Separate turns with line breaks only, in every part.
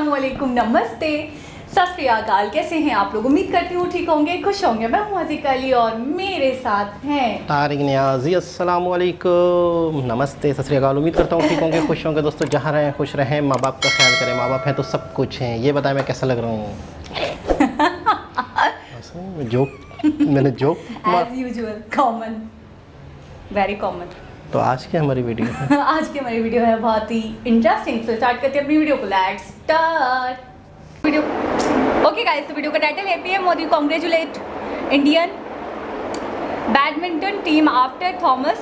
अस्सलामुअलैकुम, नमस्ते, सत श्री अकाल। कैसे हैं आप लोग? उम्मीद करती हूँ ठीक होंगे, खुश होंगे। मैं हूँ अज़ीज़ा अली और मेरे साथ हैं
तारिक नियाज़ी। अस्सलामुअलैकुम, नमस्ते, सत श्री अकाल। उम्मीद करता हूँ ठीक होंगे, खुश होंगे। दोस्तों जहाँ रहें खुश रहें, माँ बाप का ख्याल करें। माँ बाप हैं तो सब कुछ हैं। ये बताएं मैं कैसा लग रहा हूँ? मैंने joke
as usual, common, very common.
तो आज की हमारी वीडियो है
आज की हमारी वीडियो है बहुत ही इंटरेस्टिंग। तो स्टार्ट करते हैं अपनी वीडियो को। Let's start video. Okay guys, तो वीडियो का टाइटल है PM Modi congratulate Indian badminton team after Thomas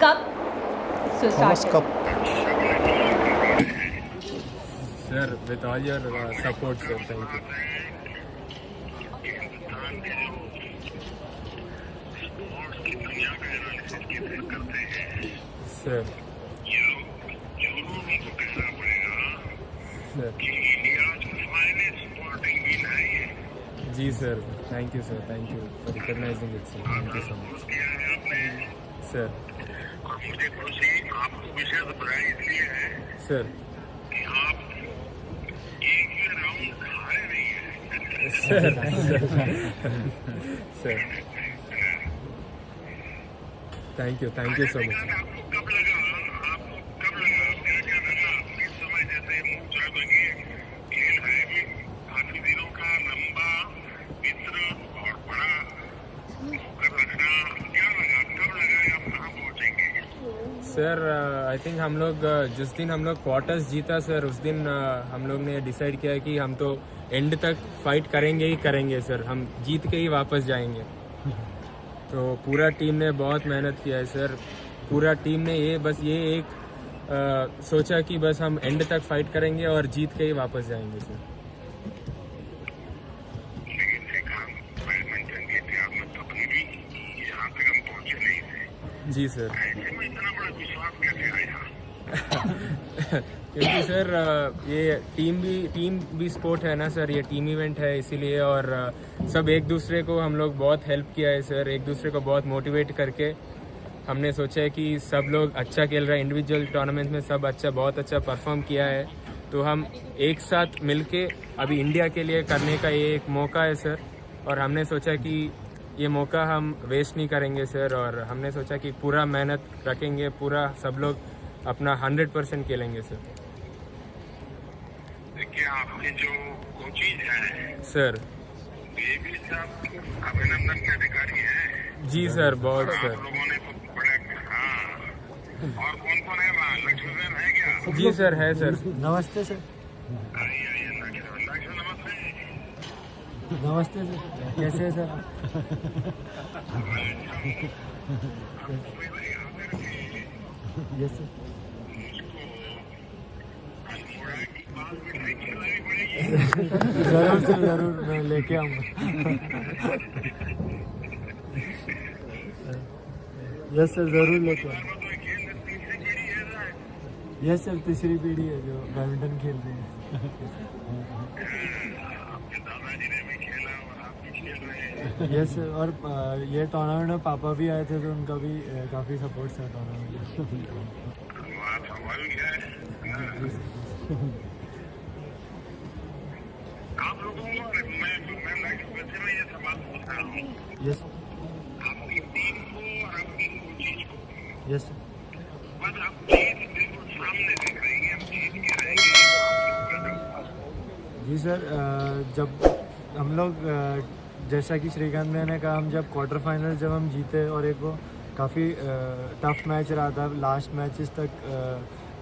cup. So
Thomas
start.
Cup.
Sir, with all your support, sir, thank you. Sir. Sir. जी sir, thank you sir, thank you for recognizing it sir, thank you so much. Sir.
मुझे खुशी आपको विशेष बधाई इसलिए है
Sir.
कि आप एक भी राउंड हारे नहीं है।
Sir. Thank you so much.
आपको कब लगा क्या क्या लगा इस समय जैसे मुझे लगी खेल है भी काफी दिनों का लंबा मित्र और बड़ा होकर रखना, क्या लगा, कब लगा आप कहाँ पहुँचेंगे?
सर आई थिंक हम लोग जिस दिन हम लोग क्वार्टर्स जीता सर, उस दिन हम लोग ने डिसाइड किया कि हम तो एंड तक फाइट करेंगे ही करेंगे सर, हम जीत के ही वापस जाएंगे। तो पूरा टीम ने बहुत मेहनत किया है सर। पूरा टीम ने ये एक सोचा कि बस हम एंड तक फाइट करेंगे और जीत के ही वापस जाएंगे सर।
लेकिन देखा बैडमिंटन के इतिहास में कभी भी यहाँ तक हम पहुँचे नहीं थे।
जी सर।
ऐसे में इतना बड़ा विश्वास कैसे आया?
क्योंकि सर ये टीम भी स्पोर्ट है ना सर, ये टीम इवेंट है इसीलिए। और सब एक दूसरे को हम लोग बहुत हेल्प किया है सर, एक दूसरे को बहुत मोटिवेट करके हमने सोचा है कि सब लोग अच्छा खेल रहे हैं। इंडिविजुअल टूर्नामेंट में सब बहुत अच्छा परफॉर्म किया है, तो हम एक साथ मिलके अभी इंडिया के लिए करने का ये एक मौका है सर। और हमने सोचा कि ये मौका हम वेस्ट नहीं करेंगे सर, और हमने सोचा कि पूरा मेहनत रखेंगे, पूरा सब लोग अपना 100% खेलेंगे सर।
देखिए आपके जो कोचिज हैं
सर।
ये भी सब अभिनंदन के अधिकारी हैं।
जी सर, बहुत
आप
सर।
लोगों ने तो बड़े, हाँ। और कौन कौन है वहाँ? लक्ष्मण है क्या?
जी सर, है सर।
नमस्ते सर।
आइए लक्ष्मण, नमस्ते।
नमस्ते सर, कैसे हैं सर? Yes sir. जरूर सर, जरूर मैं लेके आऊँगा। यस सर, जरूर लेके आऊँगा। यस सर, तीसरी पीढ़ी है जो बैडमिंटन खेल रही है।
आपके दादाजी ने भी खेला और आप भी खेल रहे हैं।
यस सर, और ये टूर्नामेंट में पापा भी आए थे तो उनका भी काफ़ी सपोर्ट था टूर्नामेंट में।
बात हमारी है। आप लोगों को मैं वैसे में ये सवाल पूछ रहा हूँ,
यस
आपकी टीम को और आपकी कोचिज को,
यस
बस आप जीत बिल्कुल सामने दिख रही है, हम जीत के रहेंगे।
जी सर, जब हम लोग जैसा कि श्रीकांत भैया ने कहा, हम जब क्वार्टर फाइनल जब हम जीते और एक वो काफ़ी टफ मैच रहा था, लास्ट मैचेस तक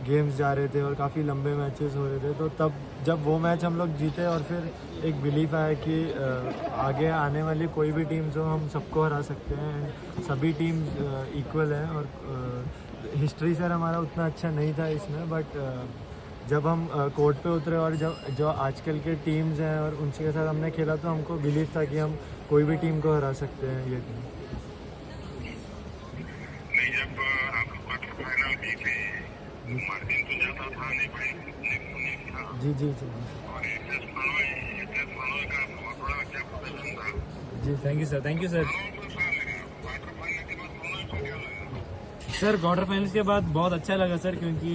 गेम्स जा रहे थे और काफ़ी लंबे मैचेस हो रहे थे, तो तब जब वो मैच हम लोग जीते और फिर एक बिलीफ आया कि आगे आने वाली कोई भी टीम्स हो हम सबको हरा सकते हैं, सभी टीम्स इक्वल हैं। और हिस्ट्री सर हमारा उतना अच्छा नहीं था इसमें, बट जब हम कोर्ट पे उतरे और जो आजकल के टीम्स हैं और उनके साथ हमने खेला, तो हमको बिलीव था कि हम कोई भी टीम को हरा सकते हैं। ये टीम
नहीं, जब आप क्वार्टर फाइनल जीते, मार्जिन तो ज़्यादा था नहीं भाई, था।
जी जी जी
और एस प्रणोय का बहुत बड़ा अच्छा प्रदर्शन था।
जी,
thank you sir, thank you sir.
Quarter final के बाद प्रणोय को क्या लगा?
सर क्वार्टर फाइनल्स के बाद बहुत अच्छा लगा सर, क्योंकि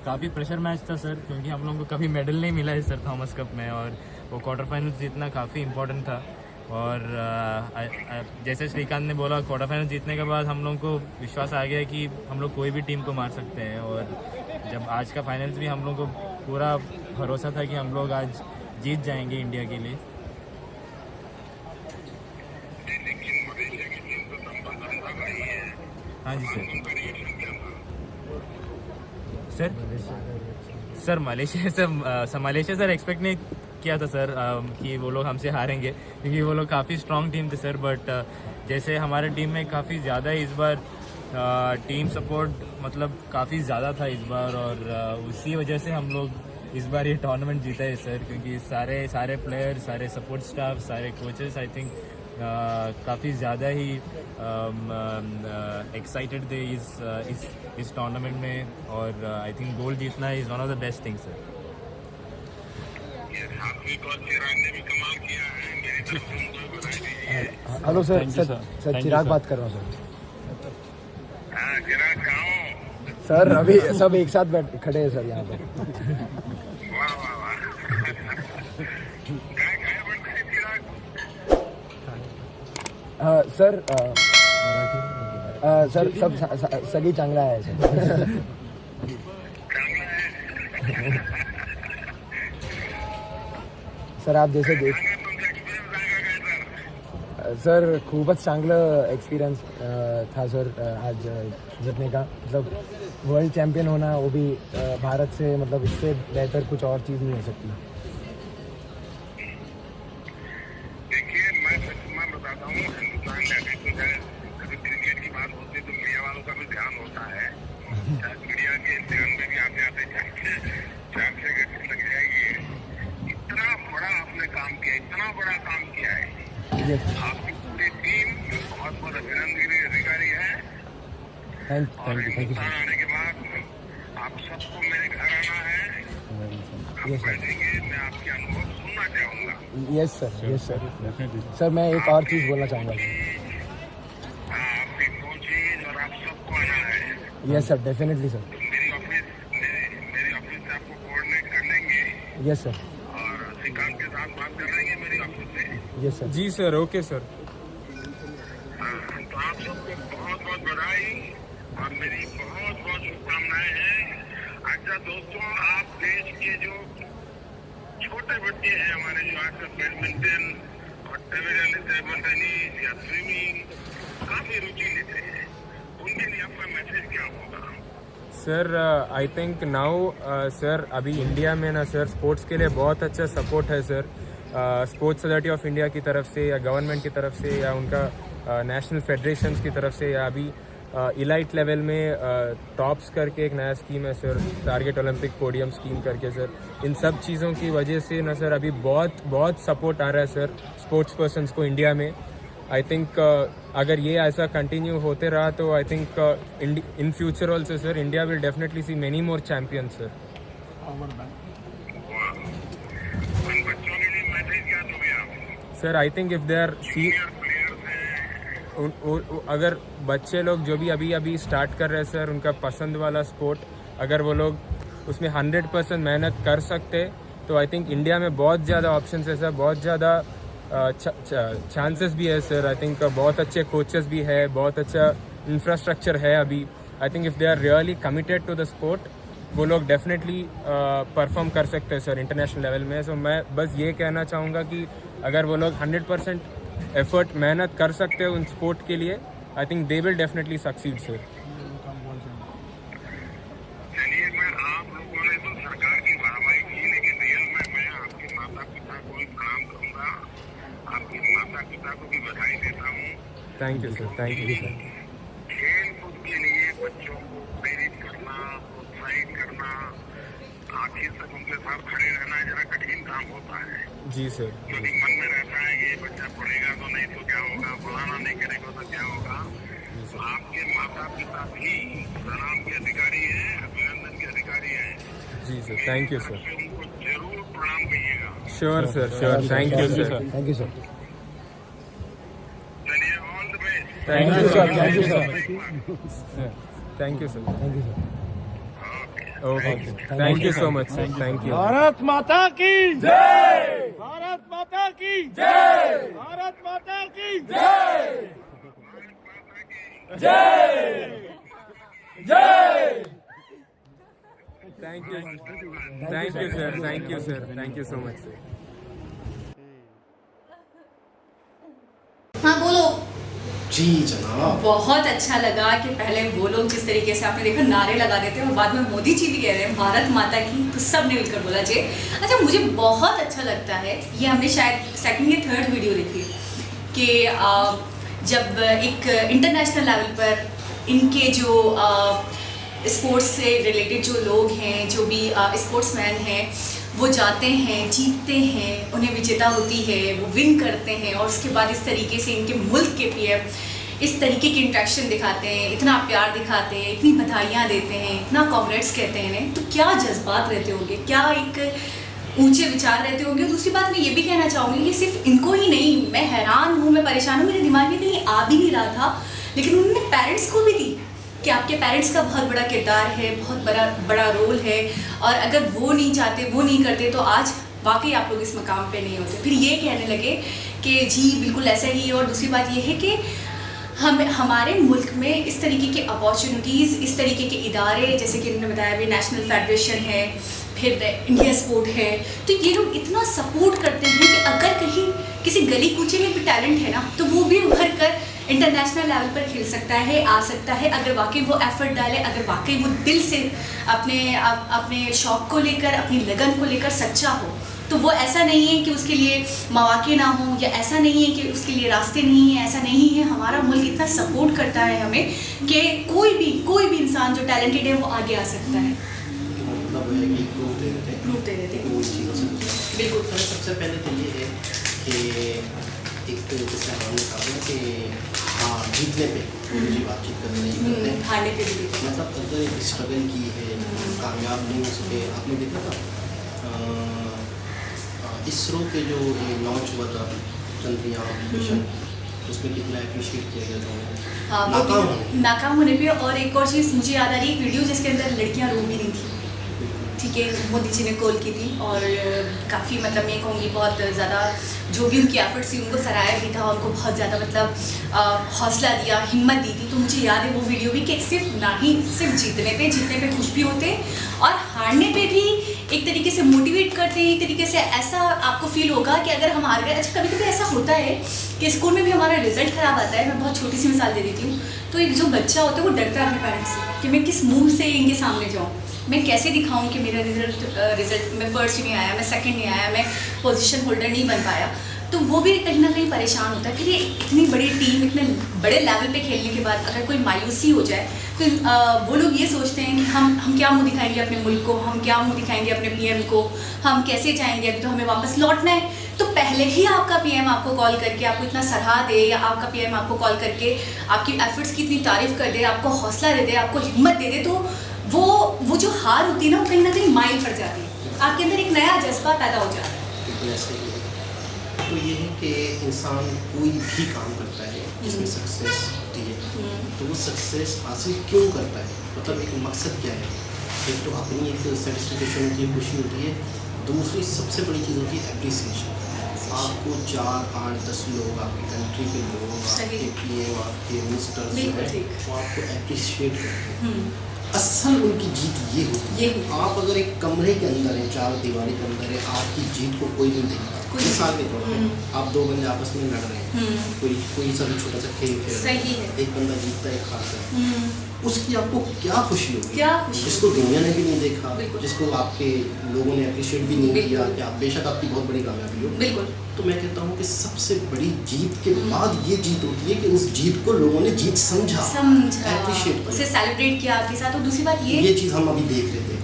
काफ़ी प्रेशर मैच था सर, क्योंकि हम लोगों को कभी मेडल नहीं मिला है सर थॉमस कप में, और वो क्वार्टर फाइनल जीतना काफ़ी इम्पोर्टेंट था। और जैसे श्रीकांत ने बोला, क्वार्टर फाइनल जीतने के बाद हम लोगों को विश्वास आ गया कि हम लोग कोई भी टीम को मार सकते हैं। और जब आज का फाइनल्स भी हम लोगों को पूरा भरोसा था कि हम लोग आज जीत जाएंगे इंडिया के लिए। हाँ जी सर मलेशिया सर एक्सपेक्ट नहीं किया था सर कि वो लोग हमसे हारेंगे, क्योंकि वो लोग काफ़ी स्ट्रॉन्ग टीम थे सर। बट जैसे हमारे टीम में काफ़ी ज़्यादा इस बार टीम सपोर्ट मतलब काफ़ी ज़्यादा था इस बार, और उसी वजह से हम लोग इस बार ये टूर्नामेंट जीता है सर, क्योंकि सारे प्लेयर, सारे सपोर्ट स्टाफ, सारे कोचेस आई थिंक काफ़ी ज़्यादा ही एक्साइटेड थे इस टूर्नामेंट में। और आई थिंक गोल जीतना is one of the best things sir.
Hello sir, Chirag बात कर रहा हूँ सर। अभी सब एक साथ खड़े हैं सर यहाँ पर। सर सर सब सगळी चांगला आहे सर। सर आप जैसे देख सर खूबच चांगलं एक्सपीरियंस था सर आज जीतने का। मतलब वर्ल्ड चैंपियन होना, वो भी भारत से, मतलब इससे बेहतर कुछ और चीज़ नहीं हो सकती।
देखिए, मैं सच बताता हूँ, हिंदुस्तान में अभी तो है, कभी क्रिकेट की बात होती है तो मीडिया वालों का भी ध्यान होता है। मीडिया के ध्यान में भी आते आते चार छः घंटे लग जाएगी। इतना बड़ा आपने काम किया, इतना बड़ा काम किया है। आपकी पूरी टीम बहुत बहुत अभिनंदन की अधिकारी है।
थैंक यू
हिंदुस्तान आने के बाद आप सबको मेरे घर आना है, हम बैठेंगे, मैं आपके अनुभव सुनना चाहूँगा।
Yes sir. सर मैं एक और चीज़ बोलना चाहूँगा।
आपकी कोचिंग और आप सबको आना है।
Yes sir, definitely sir.
मेरी ऑफिस से आपको कोऑर्डिनेट कर लेंगे।
Yes sir.
और श्रीकांत के साथ बात कर लेंगे मेरी ऑफिस से।
Yes sir.
जी सर, ओके सर।
तो आप सबको बहुत बहुत बधाई और मेरी बहुत बहुत शुभकामनाएं हैं। अच्छा दोस्तों, आप देश के जो छोटे बच्चे हैं हमारे, जो आजकल बैडमिंटन और टेबल टेनिस या स्विमिंग काफी रुचि लेते हैं, उनके लिए आपका मैसेज क्या होगा?
Sir I think now sir अभी इंडिया में ना सर स्पोर्ट्स के लिए बहुत अच्छा सपोर्ट है sir. Sports authority of India की तरफ से या गवर्नमेंट की तरफ से या उनका नेशनल फेडरेशंस की तरफ से, या अभी इलाइट लेवल में टॉप्स करके एक नया स्कीम है sir, target Olympic podium scheme करके सर। इन सब चीज़ों की वजह से ना सर अभी बहुत सपोर्ट आ रहा है सर स्पोर्ट्स पर्सन्स को इंडिया में। आई थिंक अगर ये ऐसा कंटिन्यू होते रहा तो I think in future also sir India will definitely see many more champions sir. Sir I think if they are अगर बच्चे लोग जो भी अभी स्टार्ट कर रहे हैं सर, उनका पसंद वाला स्पोर्ट, अगर वो लोग उसमें 100% मेहनत कर सकते तो आई थिंक इंडिया में बहुत ज़्यादा ऑप्शंस है सर, बहुत ज़्यादा चांसेस भी है सर। आई थिंक बहुत अच्छे कोचेस भी है, बहुत अच्छा इंफ्रास्ट्रक्चर है अभी। I think if they are really committed to the sport, वो लोग डेफिनेटली परफॉर्म कर सकते हैं सर इंटरनेशनल लेवल में। सो मैं बस ये कहना चाहूँगा कि अगर वो लोग 100% एफर्ट मेहनत कर सकते हैं उन स्पोर्ट के लिए, I think they will definitely succeed sir.
चलिए, मैं आप लोगों ने तो सरकार की वाहवाही की, लेकिन रियल में मैं आपके माता पिता को भी प्रणाम करूँगा, आपके माता पिता को भी बधाई देता हूँ।
Thank you sir, thank you sir.
खेल कूद के लिए बच्चों को प्रेरित करना, प्रोत्साहित करना, आखिर तक उनके साथ खड़े रहना जरा कठिन काम होता है।
जी सर।
क्योंकि मन में रहता है कि बच्चा पढ़ेगा तो नहीं तो क्या होगा, पढ़ाना नहीं करेगा तो क्या होगा। तो आपके माता पिता भी प्रणाम के अधिकारी हैं, अभिनंदन के अधिकारी हैं।
जी सर, थैंक यू सर।
उनको जरूर प्रणाम कहिएगा।
Sure sir, sure. Thank you sir.
Thank you sir.
चलिए, all the best.
Thank you sir, thank you sir, thank you sir.
Thank you sir.
Okay.
Okay, thank you so much sir, thank you.
Bharat माता की जय, भारत माता की जय, भारत माता की जय, जय जय।
Thank you sir, thank you so much sir.
हाँ बोलो।
जी जनाब।
बहुत अच्छा लगा कि पहले वो लोग जिस तरीके से आपने देखा नारे लगा देते हैं और बाद में मोदी जी भी कह रहे हैं भारत माता की, तो सब ने मिलकर बोला जी। अच्छा, मुझे बहुत अच्छा लगता है, ये हमने शायद सेकंड या थर्ड वीडियो देखी कि जब एक इंटरनेशनल लेवल पर इनके जो स्पोर्ट्स से रिलेटेड जो लोग हैं, जो भी स्पोर्ट्समैन हैं, वो जाते हैं, जीतते हैं, उन्हें विजेता होती है, वो विन करते हैं और उसके बाद इस तरीके से इनके मुल्क के पीएम इस तरीके की इंट्रैक्शन दिखाते हैं, इतना प्यार दिखाते हैं, इतनी बधाइयाँ देते हैं, इतना कॉन्ग्रेट्स कहते हैं इन्हें, तो क्या जज्बात रहते होंगे, क्या एक ऊंचे विचार रहते होंगे। दूसरी बात मैं ये भी कहना चाहूँगी, ये सिर्फ इनको ही नहीं, मैं हैरान हूँ, मैं परेशान हूँ, मेरे दिमाग में कहीं आ भी नहीं रहा था, लेकिन उन्होंने पेरेंट्स को भी दी कि आपके पेरेंट्स का बहुत बड़ा किरदार है, बहुत बड़ा रोल है, और अगर वो नहीं चाहते, वो नहीं करते, तो आज वाकई आप लोग इस मकाम पे नहीं होते। फिर ये कहने लगे कि जी बिल्कुल ऐसा ही है। और दूसरी बात ये है कि हमारे मुल्क में इस तरीके की अपॉर्चुनिटीज़, इस तरीके के इदारे, जैसे कि उन्होंने बताया अभी नेशनल फेडरेशन है, फिर इंडिया स्पोर्ट है, तो ये लोग इतना सपोर्ट करते हैं कि अगर कहीं किसी गली कूचे में भी टैलेंट है ना, तो वो भी उभर कर इंटरनेशनल लेवल पर खेल सकता है, आ सकता है, अगर वाकई वो एफर्ट डाले, अगर वाकई वो दिल से अपने शौक़ को लेकर, अपनी लगन को लेकर सच्चा हो, तो वो ऐसा नहीं है कि उसके लिए मौके ना हो, या ऐसा नहीं है कि उसके लिए रास्ते नहीं हैं, ऐसा नहीं है। हमारा मुल्क इतना सपोर्ट करता है हमें कि कोई भी इंसान जो टैलेंटेड है वो आगे आ सकता है, प्रूफ दे देते हैं। बिल्कुल।
सबसे पहले तो ये है कि एक जैसे हमने कहा कि हाँ, जीतने पे जी बातचीत करने नहीं करते,
हारने पे भी
मतलब अगर एक स्ट्रगल की है, कामयाब नहीं हो सके। आपने देखा था इसरो के जो लॉन्च हुआ था चंद्रयान मिशन, उसमें कितना अप्रिशिएट किया गया था।
हाँ, नाकाम होने पे। और एक और चीज़ मुझे याद आ रही है, एक वीडियो जिसके अंदर लड़कियां रो भी नहीं थी, ठीक है, मोदी जी ने कॉल की थी और काफ़ी मतलब मैं कहूँगी बहुत ज़्यादा जो भी उनकी एफर्ट्स थी उनको सराहा भी था, उनको बहुत ज़्यादा मतलब हौसला दिया, हिम्मत दी थी। तो मुझे याद है वो वीडियो भी कि सिर्फ जीतने पे खुश भी होते और हारने पे भी एक तरीके से मोटिवेट करते हैं, एक तरीके से ऐसा आपको फील होगा कि अगर हम हार गए। अच्छा, कभी कभी ऐसा होता है कि स्कूल में भी हमारा रिजल्ट ख़राब आता है, मैं बहुत छोटी सी मिसाल दे देती हूँ, तो एक जो बच्चा होता है वो डरता है अपने पेरेंट्स से कि मैं किस मुँह से इनके सामने जाऊँ, मैं कैसे दिखाऊं कि मेरा रिजल्ट में फर्स्ट नहीं आया, मैं सेकंड नहीं आया, मैं पोजीशन होल्डर नहीं बन पाया। तो वो भी कहीं ना कहीं परेशान होता है। फिर ये इतनी बड़ी टीम, इतने बड़े लेवल पे खेलने के बाद अगर कोई मायूसी हो जाए, तो वो लोग ये सोचते हैं कि हम क्या मुंह दिखाएंगे अपने मुल्क को, हम क्या मुंह दिखाएंगे अपने पीएम को, हम कैसे जाएंगे, अभी तो हमें वापस लौटना है। तो पहले ही आपका पीएम आपको कॉल करके आपको इतना सराहा दे, या आपका पीएम आपको कॉल करके आपकी एफर्ट्स की इतनी तारीफ़ कर दे, आपको हौसला दे दे, आपको हिम्मत दे दे, तो वो जो हार होती है ना, वो कहीं ना कहीं माइल पड़ जाती है, आपके अंदर एक नया जज्बा पैदा हो जाता है।
तो ये है कि इंसान कोई भी काम करता है जिसमें सक्सेस होती है, तो वो सक्सेस हासिल क्यों करता है, मतलब एक मकसद क्या है। एक तो अपनी एक सेटिस्फिकेशन होती है, खुशी होती है, दूसरी सबसे बड़ी चीज़ होती है एप्रिसिएशन। आपको 4, 8, 10 लोग, आपकी कंट्री के लोग, आपके पीएम, आपके मिनिस्टर्स जो है वो आपको अप्रिशिएट करते हैं। असल उनकी जीत ये होती है। आप अगर एक कमरे के अंदर है, 4 दीवारी के अंदर है, आपकी जीत को कोई नहीं देखता। मिसाल के तौर पर आप 2 बंदे आपस में लड़ रहे हैं, कोई सा भी छोटा सा खेल खेल रहे हैं, एक बंदा जीतता है, एक हारता है, उसकी आपको क्या खुशी होगी, जिसको दुनिया ने भी नहीं देखा, जिसको आपके लोगों ने अप्रिशिएट भी नहीं किया, कि आप बेशक आपकी बहुत बड़ी कामयाबी हो। बिल्कुल। तो मैं कहता हूँ कि सबसे बड़ी जीत के बाद ये जीत होती है कि उस जीत को लोगों ने जीत समझा, अप्रिशिएट,
उसे सेलिब्रेट किया आपके साथ। और दूसरी बात
ये चीज़ हम अभी देख रहे थे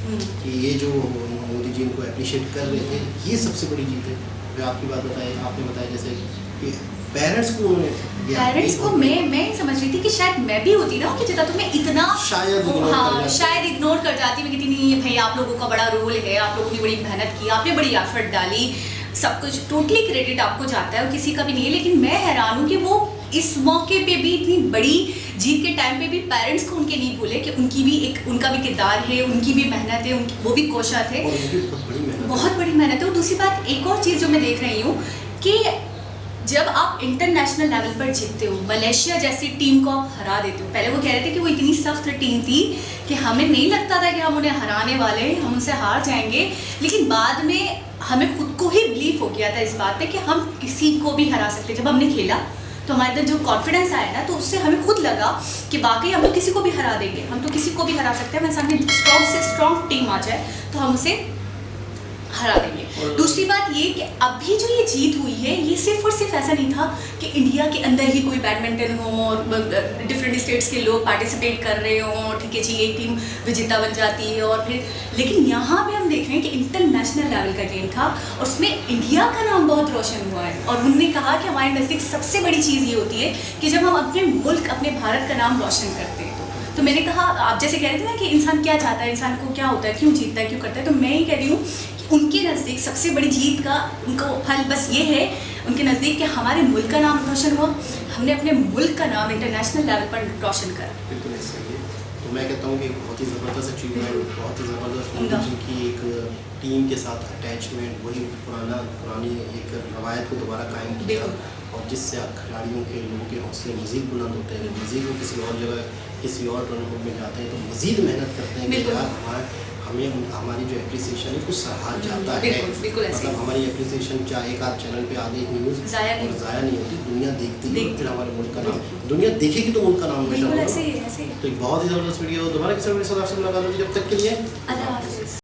कि ये जो मोदी जी इनको अप्रिशिएट कर रहे थे, ये सबसे बड़ी जीत है। फिर आपकी बात बताई, आपने बताया जैसे कि पेरेंट्स को
मैं समझ रही थी कि शायद मैं भी होती ना उनकी जगह, तो मैं इतना शायद इग्नोर कर जाती। मैं कहती नहीं भाई, आप लोगों का बड़ा रोल है, आप लोगों ने बड़ी मेहनत की, आपने बड़ी एफर्ट डाली, सब कुछ टोटली क्रेडिट आपको जाता है और किसी का भी नहीं है। लेकिन मैं हैरान हूँ कि वो इस मौके पे भी, इतनी बड़ी जीत के टाइम पे भी पेरेंट्स को उनके नहीं भूले कि उनका भी किरदार है, उनकी भी मेहनत है, वो भी कोशा थे,
और उनकी
बहुत बड़ी मेहनत है। और दूसरी बात, एक और चीज़ जो मैं देख रही हूँ कि जब आप इंटरनेशनल लेवल पर जीतते हो, मलेशिया जैसी टीम को आप हरा देते हो। पहले वो कह रहे थे कि वो इतनी सख्त टीम थी कि हमें नहीं लगता था कि हम उन्हें हराने वाले हैं, हम उनसे हार जाएंगे, लेकिन बाद में हमें खुद को ही बिलीव हो गया था इस बात पे कि हम किसी को भी हरा सकते। जब हमने खेला तो हमारे अंदर जो कॉन्फिडेंस आया ना, तो उससे हमें खुद लगा कि वाकई हम तो किसी को भी हरा देंगे, हम तो किसी को भी हरा सकते हैं। हमारे सामने स्ट्रॉन्ग से स्ट्रॉन्ग टीम आ जाए तो हम उसे हरा देंगे। दूसरी बात ये कि अभी जो ये जीत हुई है, ये सिर्फ और सिर्फ ऐसा नहीं था कि इंडिया के अंदर ही कोई बैडमिंटन हो और डिफरेंट स्टेट्स के लोग पार्टिसिपेट कर रहे हों, ठीक है जी, एक टीम विजेता बन जाती है और फिर, लेकिन यहाँ पे हम देख रहे हैं कि इंटरनेशनल लेवल का गेम था और उसमें इंडिया का नाम बहुत रोशन हुआ है। और उन्होंने कहा कि हमारे नज़दीक सबसे बड़ी चीज़ ये होती है कि जब हम अपने मुल्क, अपने भारत का नाम रोशन करते हैं। तो मैंने कहा, आप जैसे कह रहे थे ना कि इंसान क्या चाहता है, इंसान को क्या होता है, क्यों जीतता है, क्यों करता है, तो मैं ये कह रही हूँ कि उनके नज़दीक सबसे बड़ी जीत का उनको फल बस ये है उनके नज़दीक कि हमारे मुल्क का नाम रोशन हुआ, हमने अपने मुल्क का नाम इंटरनेशनल लेवल पर रोशन करा।
बिल्कुल ऐसा ही है। तो मैं कहता हूँ कि बहुत ही ज़बरदस्त अचीवमेंट, बहुत ही ज़बरदस्त मोदी जी की एक टीम के साथ अटैचमेंट, वही पुरानी एक रवायत को दोबारा कायम किया, और जिससे आप खिलाड़ियों के, लोगों के हौसले मज़ीद बुलंद होते हैं, मज़ीद वो किसी और जगह, किसी और टूर्नामेंट में जाते हैं तो मज़ीद मेहनत करते हैं कि यार हमें हमारी जो एप्रिसिएशन है कुछ सराहा जाता है।
बिल्कुल ऐसे,
मतलब हमारी एप्रिसिएशन चाहे एक आध चैनल पे आधी न्यूज़
ज़ाया
नहीं होती, दुनिया देखती है, फिर हमारे मुल्क का नाम दुनिया देखेगी तो मुल्क का नाम हमेशा होगा।
ऐसे ही।
तो एक बहुत ही ज़बरदस्त वीडियो, दोबारा किसी वीडियो से आपसे मुलाकात होगी, जब तक के लिए
अल्लाह हाफ़िज़।